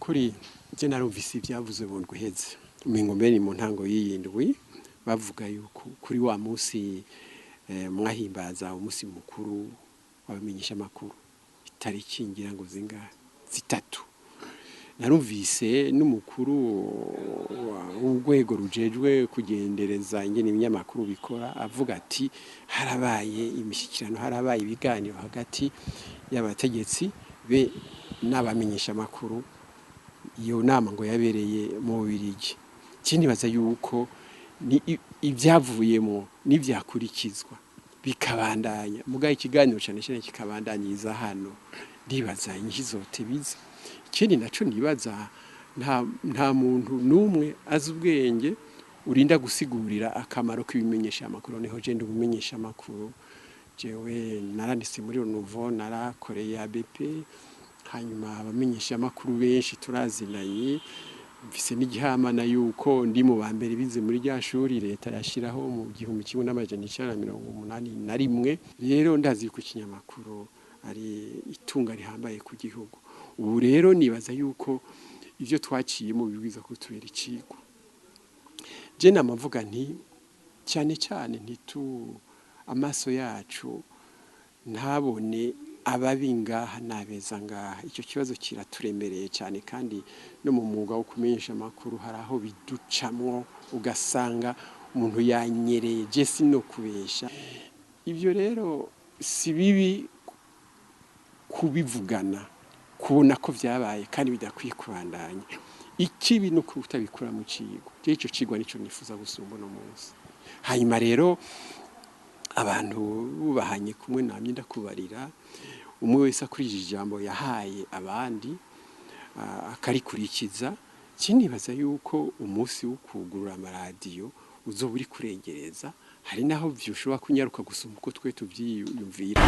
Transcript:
Nukuri je narumvise ibyavuze buntu guheze umengo mbere mu ntango y'iyindwi bavuga yuko kuri wa musi mwahimbaza umusi mukuru wabamenyesha makuru itariki ngira ngo zinga zitatu narumvise n'umukuru w'urwego rujejwe kugendereza ingene ibinyamakuru bikora avuga ati harabaye imishyikirano harabaye ibiganiro hagati y'abategetsi be n'abamenyesha makuru iyo nama ngo yabereye mu Bubiligi kindi baza yuko ni ibyavuyemo n'ibyakurikizwa bikabandanya mugaye ikiganiro cyane cyane kikabandanyiriza hano ndibaza inkizote biza ikindi naco nibaza nta muntu numwe azi ubwenge urinda gusigurira akamaro k'ibimenyesha amakuru niho je ndubimenyesha amakuru jewe naranditse muri Nouveau narakoreye ABP hanyuma abamenyesha amakuru benshi turazinanye mfise n'igihamana yuko ndi mu bambere bize muri rya shuri leta yashiraho mu 1981 rero ndazi ku kinyamakuru ari itunga rihambaye ku gihugu ubu rero nibaza yuko ivyo twaciye mu bibwiza kutubera iciko je namavuga nti cyane cyane ntitu amaso yacu ntabone ababingaha nabeza ngaha icyo kibazo kiraturemereye cyane kandi no mu mwuga wo kumenyesha amakuru haraho biducamwo ugasanga umuntu yanyereye je sino kubesha ivyo rero si bibi kubivugana kubona ko vyabaye kandi bidakwiye kubandanya ikibi no kutabikura mu cigo je ico cigwa nico nifuza gusumba no munsi hanyuma rero abantu bubahanye kumwe namye ndakubarira umwe wese akurije ijambo yahaye abandi akarikurikiza kinibaza yuko umunsi wo kugurura amaradiyo uzoba uri kurengereza hari naho vyushobora kunyaruka gusumba uko twe tuvyiyumvira